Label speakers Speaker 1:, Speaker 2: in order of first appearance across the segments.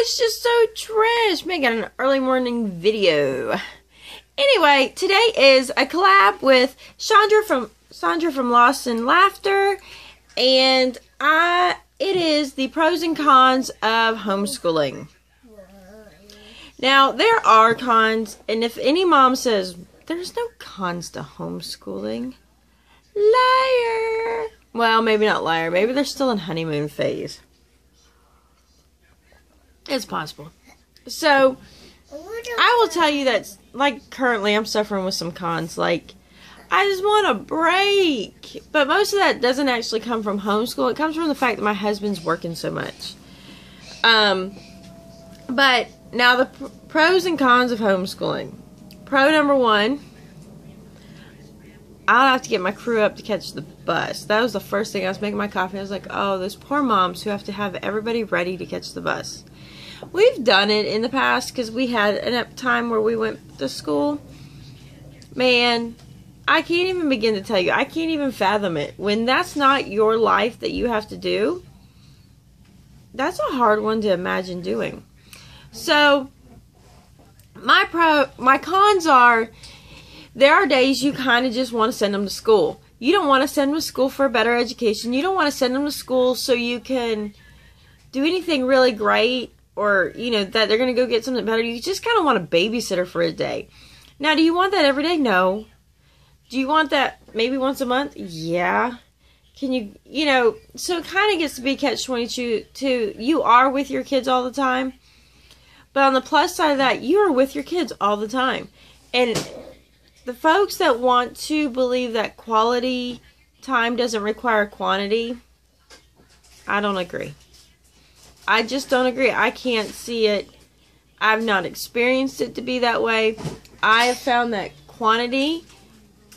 Speaker 1: it's just so trash. Making an early morning video. Anyway, today is a collab with Sandra from Lost in Laughter, and it is the pros and cons of homeschooling. Now, there are cons, and if any mom says there's no cons to homeschooling, liar. Well, maybe not liar. Maybe they're still in honeymoon phase. It's possible. So, I will tell you that, like, currently I'm suffering with some cons. Like, I just want a break. But most of that doesn't actually come from homeschool. It comes from the fact that my husband's working so much. But, now the pros and cons of homeschooling. Pro number one, I don't have to get my crew up to catch the bus. That was the first thing. I was making my coffee. I was like, oh, those poor moms who have to have everybody ready to catch the bus. We've done it in the past because we had a time where we went to school. Man, I can't even begin to tell you. I can't even fathom it. When that's not your life that you have to do, that's a hard one to imagine doing. So, my cons are, there are days you kind of just want to send them to school. You don't want to send them to school for a better education. You don't want to send them to school so you can do anything really great, or, you know, that they're going to go get something better. You just kind of want a babysitter for a day. Now, do you want that every day? No. Do you want that maybe once a month? Yeah. Can you, you know, so it kind of gets to be catch-22. You are with your kids all the time. But on the plus side of that, you are with your kids all the time. And the folks that want to believe that quality time doesn't require quantity, I don't agree. I just don't agree. I can't see it. I've not experienced it to be that way. I have found that quantity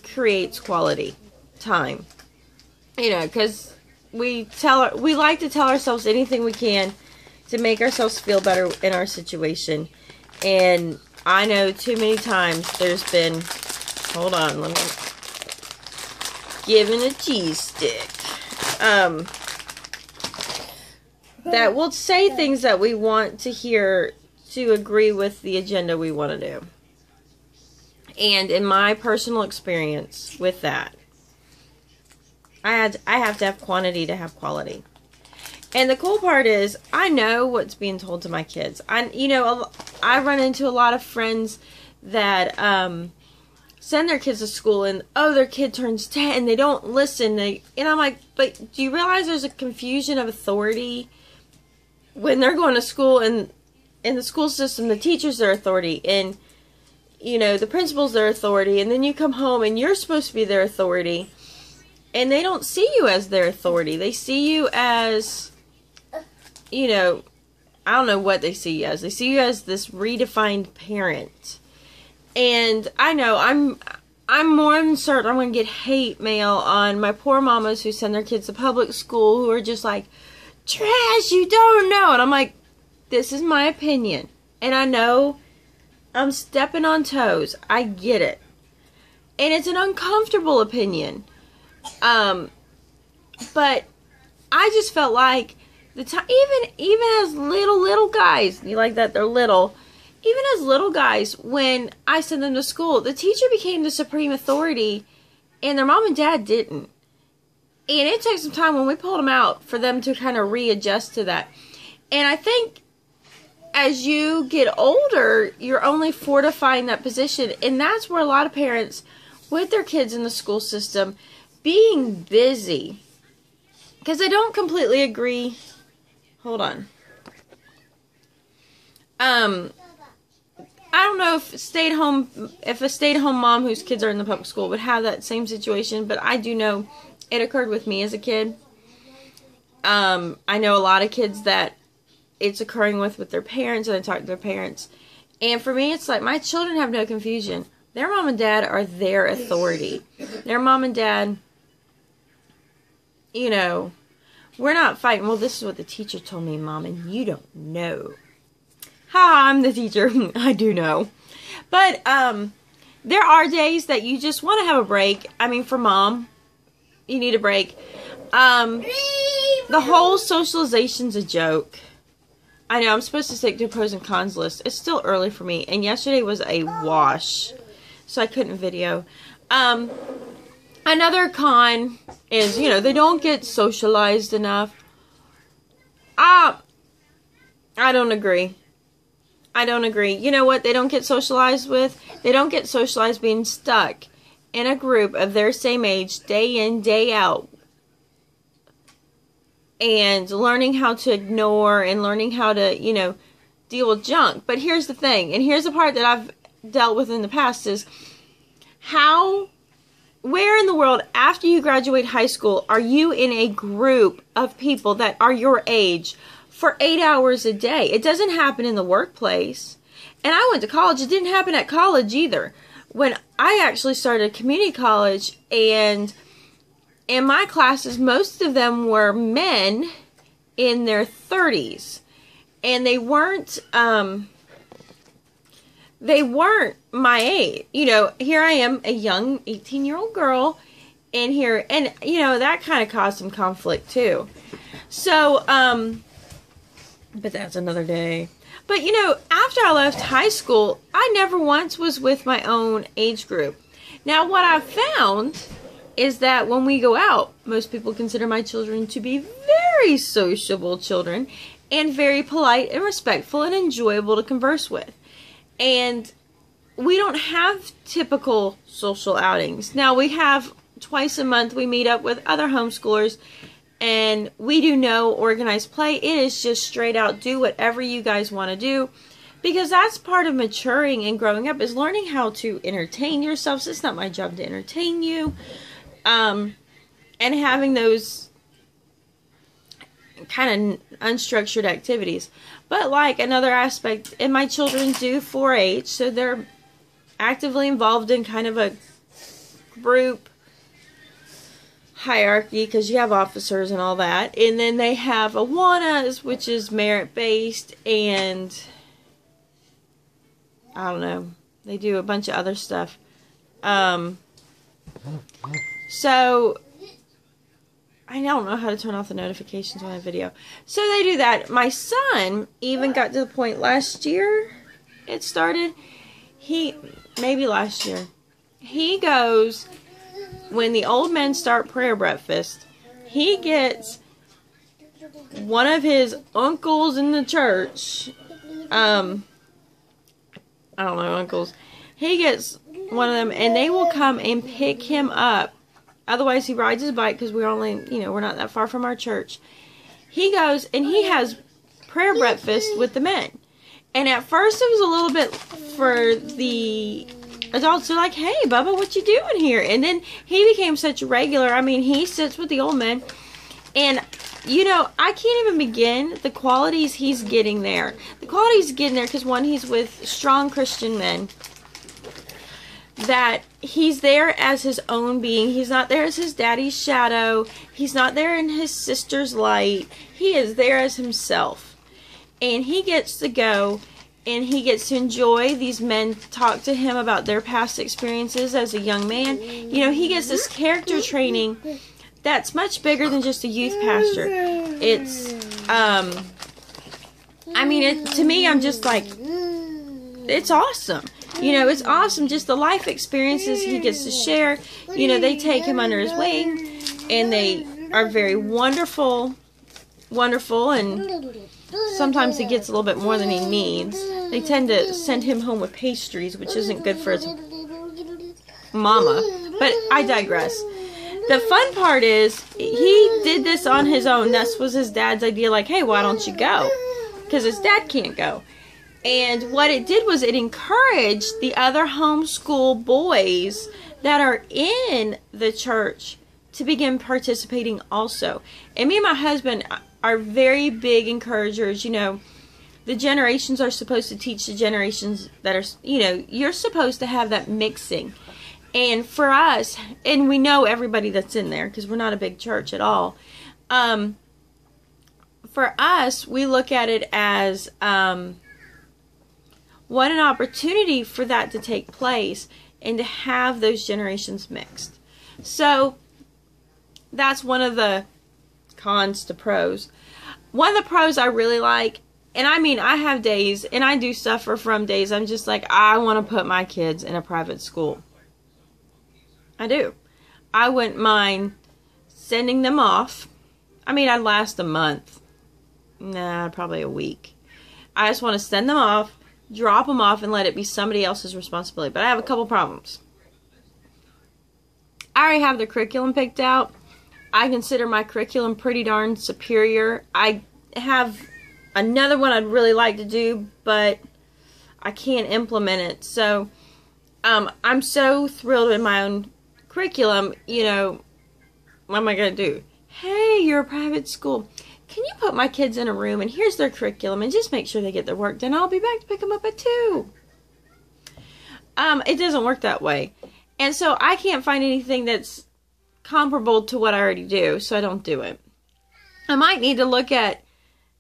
Speaker 1: creates quality time. You know, because we like to tell ourselves anything we can to make ourselves feel better in our situation. And I know too many times there's been, hold on, let me, given a cheese stick, that will say things that we want to hear to agree with the agenda we want to do. And in my personal experience with that, I have to have quantity to have quality. And the cool part is, I know what's being told to my kids. You know, I run into a lot of friends that send their kids to school, and oh, their kid turns 10 and they don't listen. And I'm like, but do you realize there's a confusion of authority when they're going to school? And in the school system, the teachers are authority, and you know, the principal's their authority, and then you come home and you're supposed to be their authority, and they don't see you as their authority. They see you as, you know, I don't know what they see you as. They see you as this redefined parent. And I know I'm more than certain I'm going to get hate mail on my poor mamas who send their kids to public school who are just like, trash, you don't know. And I'm like, this is my opinion. And I know I'm stepping on toes. I get it. And it's an uncomfortable opinion. But I just felt like the time, even as little guys, you like that they're little, even as little guys, when I sent them to school, the teacher became the supreme authority, and their mom and dad didn't. And it took some time when we pulled them out for them to kind of readjust to that. And I think as you get older, you're only fortifying that position, and that's where a lot of parents with their kids in the school system being busy, because I don't completely agree. Hold on. I don't know if a stay-at-home mom whose kids are in the public school would have that same situation, but I do know it occurred with me as a kid. I know a lot of kids that it's occurring with their parents, and I talk to their parents. And for me, it's like, my children have no confusion. Their mom and dad are their authority. Their mom and dad, you know, we're not fighting. Well, this is what the teacher told me, Mom, and you don't know. Ha, I'm the teacher. I do know. But there are days that you just want to have a break. I mean, for Mom, you need a break. The whole socialization's a joke. I know I'm supposed to stick to a pros and cons list. It's still early for me, and yesterday was a wash, so I couldn't video. Another con is, you know, they don't get socialized enough. I don't agree. I don't agree. You know what they don't get socialized with? They don't get socialized being stuck in a group of their same age, day in, day out, and learning how to ignore and learning how to, you know, deal with junk. But here's the thing, and here's the part that I've dealt with in the past is where in the world, after you graduate high school, are you in a group of people that are your age for 8 hours a day? It doesn't happen in the workplace. And I went to college. It didn't happen at college either. When I actually started community college, and in my classes, most of them were men in their 30s. And they weren't my age. You know, here I am, a young 18-year-old girl in here. And, you know, that kind of caused some conflict too. So, but that's another day. But, you know, after I left high school, I never once was with my own age group. Now, what I've found is that when we go out, most people consider my children to be very sociable children and very polite and respectful and enjoyable to converse with. And we don't have typical social outings. Now, we have twice a month we meet up with other homeschoolers, and we do no organized play. It is just straight out do whatever you guys want to do, because that's part of maturing and growing up, is learning how to entertain yourselves. It's not my job to entertain you. And having those kind of unstructured activities. But like another aspect, and my children do 4-H, so they're actively involved in kind of a group hierarchy, because you have officers and all that. And then they have Awanas, which is merit-based, and I don't know, they do a bunch of other stuff. So I don't know how to turn off the notifications on a video. So they do that. My son even got to the point last year, it started, maybe last year, he goes, when the old men start prayer breakfast, he gets one of his uncles in the church, I don't know, uncles, he gets one of them, and they will come and pick him up. Otherwise, he rides his bike, because we're only, you know, we're not that far from our church. He goes and he has prayer breakfast with the men. And at first, it was a little bit for the adults. They're like, hey, Bubba, what you doing here? And then he became such a regular. I mean, he sits with the old men. And, you know, I can't even begin the qualities he's getting there. The qualities he's getting there because, one, he's with strong Christian men. That he's there as his own being. He's not there as his daddy's shadow. He's not there in his sister's light. He is there as himself. And he gets to go and he gets to enjoy these men talk to him about their past experiences as a young man. You know, he gets this character training that's much bigger than just a youth pastor. It's, I mean, to me, I'm just like, it's awesome. You know, it's awesome, just the life experiences he gets to share. You know, they take him under his wing, and they are very wonderful, and sometimes he gets a little bit more than he needs. They tend to send him home with pastries, which isn't good for his mama. But I digress. The fun part is, he did this on his own. That was his dad's idea, like, hey, why don't you go? Because his dad can't go. And what it did was it encouraged the other homeschool boys that are in the church to begin participating also. And me and my husband are very big encouragers. You know, the generations are supposed to teach the generations that are, you know, you're supposed to have that mixing. And for us, and we know everybody that's in there because we're not a big church at all. For us, we look at it as, what an opportunity for that to take place and to have those generations mixed. So that's one of the cons to pros. One of the pros I really like And I mean, I have days, and I do suffer from days, I'm just like, I want to put my kids in a private school. I do. I wouldn't mind sending them off. I mean, I'd last a month. Nah, probably a week. I just want to send them off, drop them off, and let it be somebody else's responsibility. But I have a couple problems. I already have the curriculum picked out. I consider my curriculum pretty darn superior. I have another one I'd really like to do, but I can't implement it. So, I'm so thrilled with my own curriculum. You know, what am I going to do? Hey, you're a private school. Can you put my kids in a room and here's their curriculum and just make sure they get their work done? I'll be back to pick them up at 2. It doesn't work that way. And so I can't find anything that's comparable to what I already do, so I don't do it. I might need to look at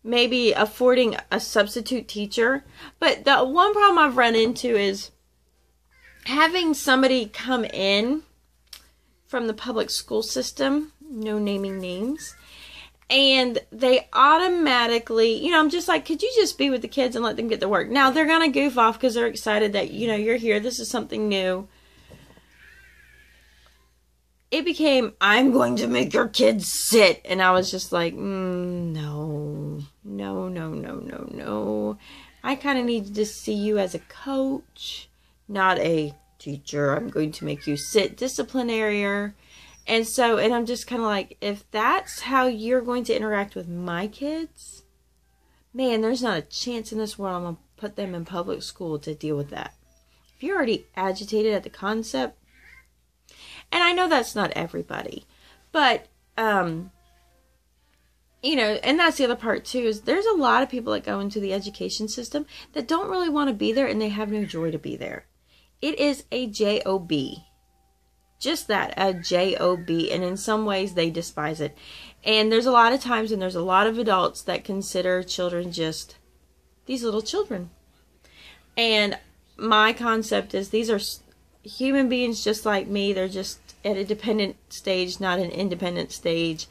Speaker 1: maybe affording a substitute teacher. But the one problem I've run into is having somebody come in from the public school system, no naming names, and they automatically, you know, I'm just like, could you just be with the kids and let them get their work? Now, they're going to goof off because they're excited that, you know, you're here. This is something new. It became, I'm going to make your kids sit. And I was just like, no. I kind of needed to see you as a coach, not a teacher. I'm going to make you sit, disciplinarian. And so, and I'm just kind of like, if that's how you're going to interact with my kids, man, there's not a chance in this world I'm going to put them in public school to deal with that. If you're already agitated at the concept, and I know that's not everybody, but, you know, and that's the other part too, is there's a lot of people that go into the education system that don't really want to be there and they have no joy to be there. It is a job. Just that, a job, and in some ways they despise it. And there's a lot of times, and there's a lot of adults that consider children just these little children. And my concept is these are human beings just like me. They're just at a dependent stage, not an independent stage.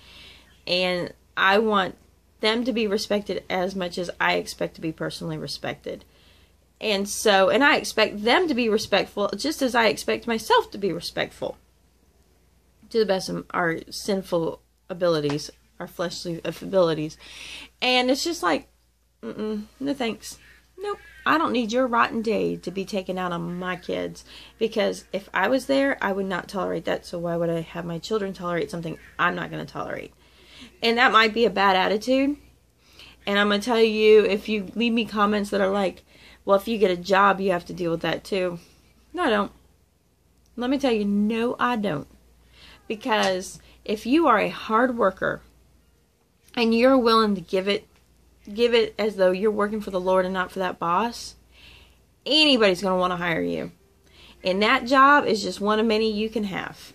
Speaker 1: And I want them to be respected as much as I expect to be personally respected. And so, and I expect them to be respectful just as I expect myself to be respectful to the best of our sinful abilities, our fleshly abilities. And it's just like, no thanks. Nope. I don't need your rotten day to be taken out on my kids, because if I was there, I would not tolerate that. So why would I have my children tolerate something I'm not going to tolerate? And that might be a bad attitude. And I'm going to tell you, if you leave me comments that are like, well, if you get a job, you have to deal with that too. No, I don't. Let me tell you, no, I don't. Because if you are a hard worker and you're willing to give it as though you're working for the Lord and not for that boss, anybody's going to want to hire you. And that job is just one of many you can have.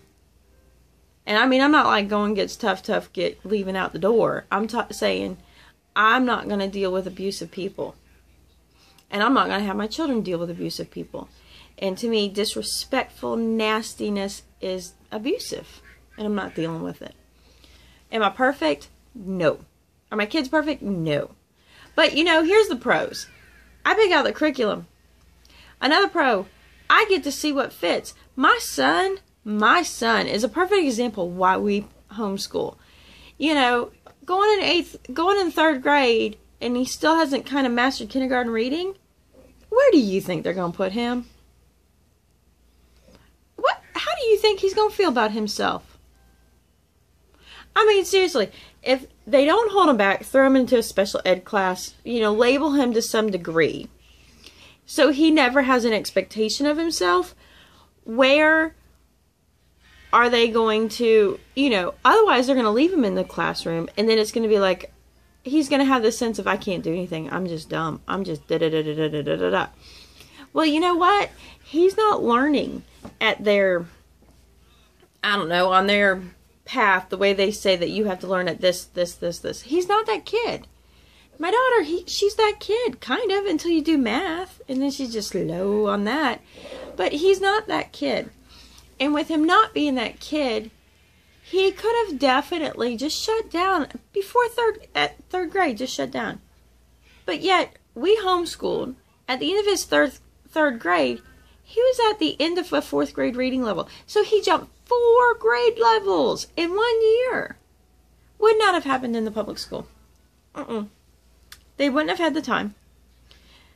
Speaker 1: And I mean, I'm not like going gets tough, get leaving out the door. I'm saying I'm not going to deal with abusive people. And I'm not going to have my children deal with abusive people. And to me, disrespectful nastiness is abusive. And I'm not dealing with it. Am I perfect? No. Are my kids perfect? No. But, you know, here's the pros. I pick out the curriculum. Another pro, I get to see what fits. My son is a perfect example why we homeschool. You know, going in third grade, and he still hasn't kind of mastered kindergarten reading. Where do you think they're going to put him? How do you think he's going to feel about himself? I mean, seriously, if they don't hold him back, throw him into a special ed class, you know, label him to some degree, so he never has an expectation of himself, where are they going to, you know, otherwise they're going to leave him in the classroom, and then it's going to be like, he's going to have this sense of, I can't do anything, I'm just dumb, I'm just da-da-da-da-da-da-da-da. Well, you know what? He's not learning at their, I don't know, on their path, the way they say that you have to learn at this. He's not that kid. My daughter, she's that kid, kind of, until you do math, and then she's just low on that. But he's not that kid. And with him not being that kid, he could have definitely just shut down before third grade, just shut down. But yet, we homeschooled. At the end of his third grade, he was at the end of a 4th grade reading level. So he jumped 4 grade levels in 1 year. Would not have happened in the public school. They wouldn't have had the time.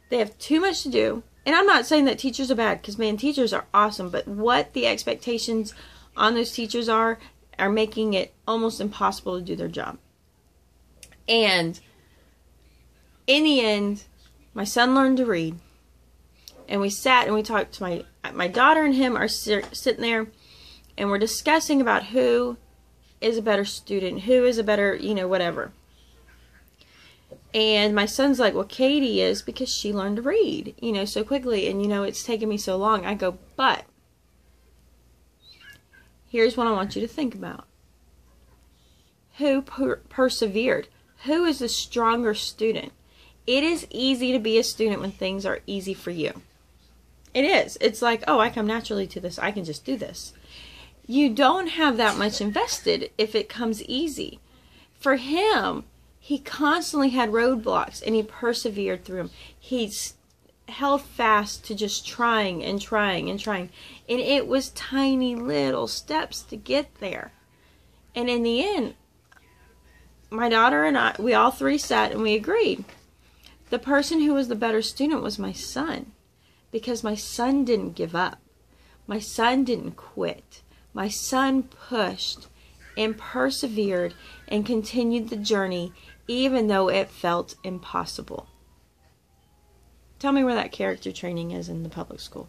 Speaker 1: They have too much to do. And I'm not saying that teachers are bad, because, man, teachers are awesome. But what the expectations on those teachers are making it almost impossible to do their job. And in the end, my son learned to read. And we sat and we talked to my daughter and him are sitting there, and we're discussing about who is a better student, who is a better, whatever. And my son's like, well, Katie is, because she learned to read, so quickly. And, it's taken me so long. I go, but here's what I want you to think about. Who persevered? Who is the stronger student? It is easy to be a student when things are easy for you. It is. It's like, oh, I come naturally to this. I can just do this. You don't have that much invested if it comes easy. For him, he constantly had roadblocks, and he persevered through them. He's held fast to just trying and trying and trying. And it was tiny little steps to get there. And in the end, my daughter and I, we all three sat and we agreed. The person who was the better student was my son. Because my son didn't give up. My son didn't quit. My son pushed and persevered and continued the journey even though it felt impossible. Tell me where that character training is in the public school.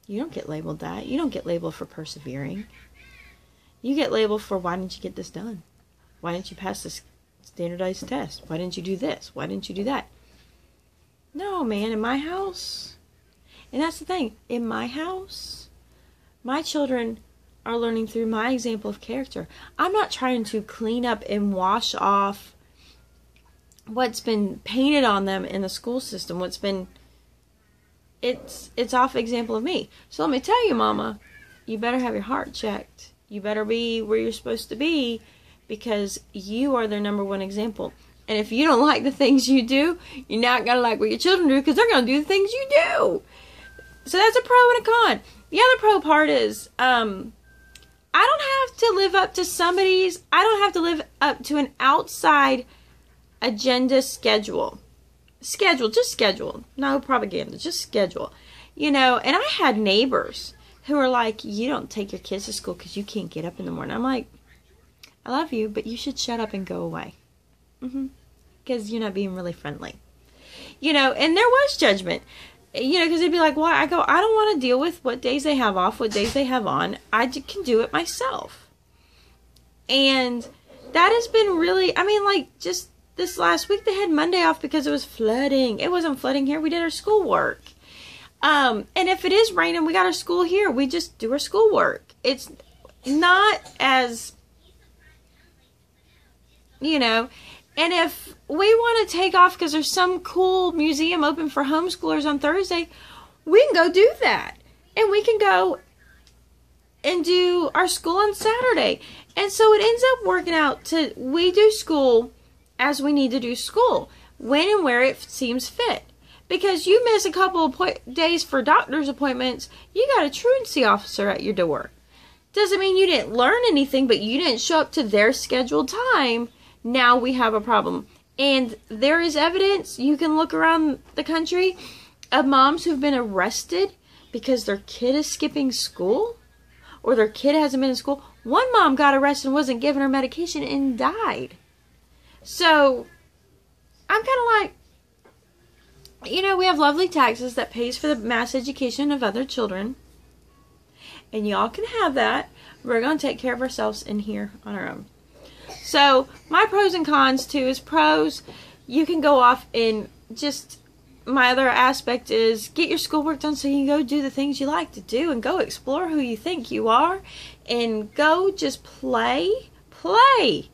Speaker 1: You don't get labeled that. You don't get labeled for persevering. You get labeled for, why didn't you get this done? Why didn't you pass this standardized test? Why didn't you do this? Why didn't you do that? No, man, in my house, and that's the thing, in my house, my children are learning through my example of character. I'm not trying to clean up and wash off what's been painted on them in the school system. It's off example of me. So let me tell you, Mama, you better have your heart checked. You better be where you're supposed to be, because you are their number one example. And if you don't like the things you do, you're not going to like what your children do, because they're going to do the things you do. So that's a pro and a con. The other pro part is, I don't have to live up to I don't have to live up to an outside agenda schedule. Just schedule. No propaganda, just schedule. And I had neighbors who were like, you don't take your kids to school because you can't get up in the morning. I'm like, I love you, but you should shut up and go away. Because you're not being really friendly. And there was judgment. Because they'd be like, why? I go, I don't want to deal with what days they have off, what days they have on. I can do it myself. And that has been really, just this last week they had Monday off because it was flooding. It wasn't flooding here. We did our schoolwork. And if it is raining, we got our school here. We just do our schoolwork. It's not as, and if we want to take off because there's some cool museum open for homeschoolers on Thursday, we can go do that. And we can go and do our school on Saturday. And so it ends up working out we do school as we need to do school, when and where it seems fit. Because you miss a couple of days for doctor's appointments, you got a truancy officer at your door. Doesn't mean you didn't learn anything, but you didn't show up to their scheduled time. Now we have a problem. And there is evidence, you can look around the country, of moms who've been arrested because their kid is skipping school, or their kid hasn't been in school. One mom got arrested and wasn't given her medication and died. So I'm kind of like, we have lovely taxes that pays for the mass education of other children. And y'all can have that. We're going to take care of ourselves in here on our own. So my pros and cons too is pros. You can go off and just, my other aspect is get your schoolwork done so you can go do the things you like to do and go explore who you think you are and go just play. Play.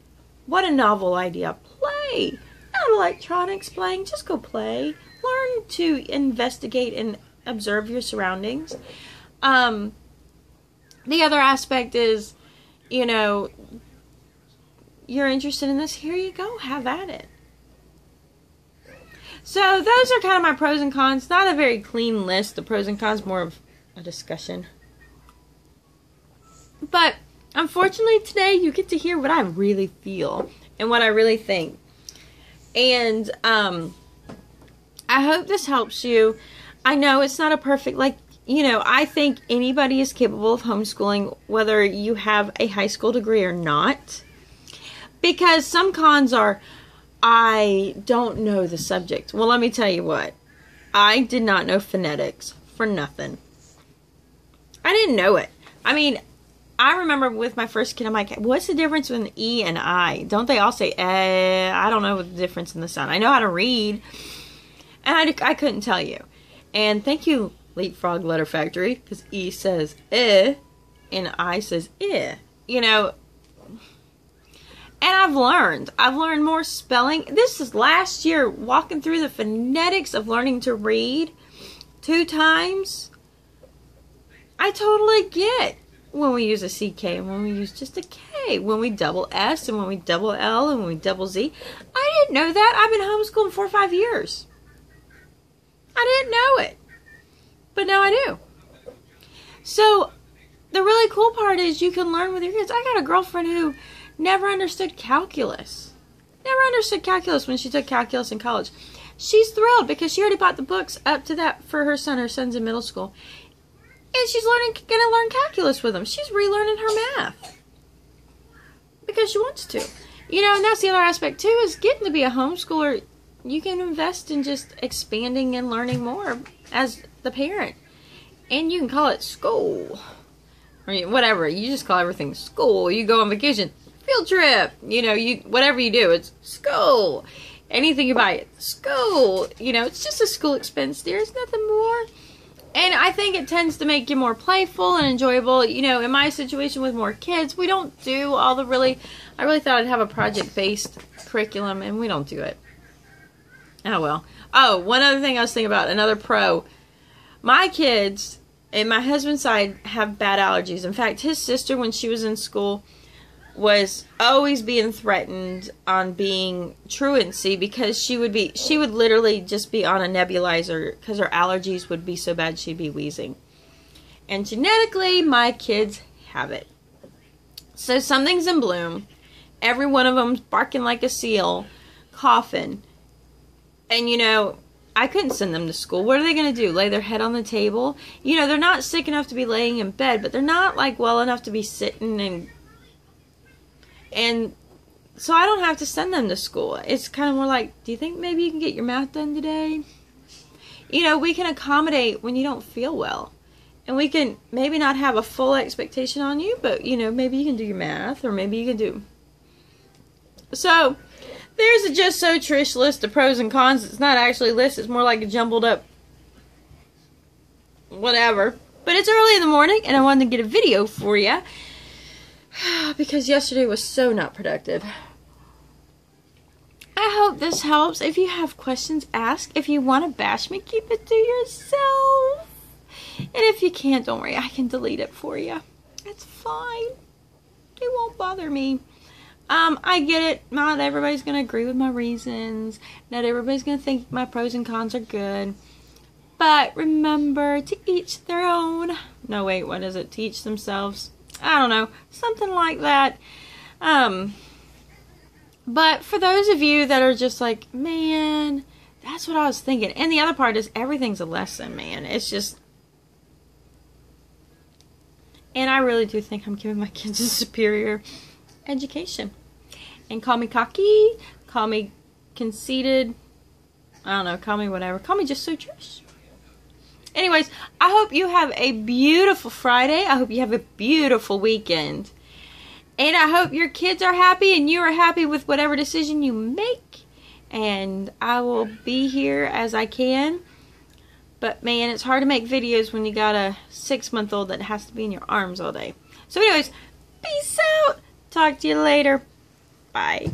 Speaker 1: What a novel idea. Play. Not electronics playing. Just go play. Learn to investigate and observe your surroundings. The other aspect is, you're interested in this, here you go, have at it. So those are kind of my pros and cons. Not a very clean list. The pros and cons, more of a discussion. But unfortunately today you get to hear what I really feel and what I really think. And I hope this helps you. I know it's not a perfect, I think anybody is capable of homeschooling, whether you have a high school degree or not. Because some cons are, I don't know the subject. Well, let me tell you what. I did not know phonetics for nothing. I didn't know it. I mean, I remember with my first kid, I'm like, what's the difference between E and I? Don't they all say, I don't know what the difference in the sound. I know how to read. And I couldn't tell you. And thank you, Leapfrog Letter Factory, because E says and I says you know. And I've learned more spelling. This is last year, walking through the phonetics of learning to read 2 times. I totally get when we use a CK and when we use just a K, when we double S and when we double L and when we double Z. I didn't know that. I've been homeschooling 4 or 5 years. I didn't know it. But now I do. So the really cool part is you can learn with your kids. I got a girlfriend who never understood calculus. Never understood calculus when she took calculus in college. She's thrilled because she already bought the books up to that for her son. Her son's in middle school. And she's going to learn calculus with him. She's relearning her math. Because she wants to. You know, and that's the other aspect too, is getting to be a homeschooler. You can invest in just expanding and learning more as the parent. And you can call it school. Or whatever. You just call everything school. You go on vacation. Field trip. You know, whatever you do, it's school. Anything you buy, it's school. You know, it's just a school expense, dear. It's nothing more. And I think it tends to make you more playful and enjoyable. You know, in my situation with more kids, we don't do all the I really thought I'd have a project-based curriculum, and we don't do it. Oh, well. Oh, one other thing I was thinking about, another pro. My kids, and my husband's side, have bad allergies. In fact, his sister, when she was in school, was always being threatened on being truancy because she would literally just be on a nebulizer because her allergies would be so bad she'd be wheezing. And genetically, my kids have it. So something's in bloom. Every one of them's barking like a seal, coughing. And, you know, I couldn't send them to school. What are they going to do? Lay their head on the table? You know, they're not sick enough to be laying in bed, but they're not, well enough to be sitting and so I don't have to send them to school. It's kind of more like, do you think maybe you can get your math done today? You know, we can accommodate when you don't feel well. And we can maybe not have a full expectation on you, but, you know, maybe you can do your math, or maybe you can do. So, there's a Just So Trish list of pros and cons. It's not actually a list. It's more like a jumbled up whatever. But it's early in the morning, and I wanted to get a video for you. Because yesterday was so not productive. I hope this helps. If you have questions, ask. If you want to bash me, keep it to yourself. And if you can't, don't worry. I can delete it for you. It's fine. It won't bother me. I get it. Not everybody's going to agree with my reasons. Not everybody's going to think my pros and cons are good. But remember, to each their own. No, wait, what is it? To each themselves. I don't know, something like that. But for those of you that are just like, man, that's what I was thinking. And the other part is everything's a lesson, man. It's just, and I really do think I'm giving my kids a superior education. And call me cocky, call me conceited, I don't know, call me whatever. Call me Just So Trish. Anyways, I hope you have a beautiful Friday. I hope you have a beautiful weekend. And I hope your kids are happy and you are happy with whatever decision you make. And I will be here as I can. But man, it's hard to make videos when you got a 6-month-old that has to be in your arms all day. So anyways, peace out. Talk to you later. Bye.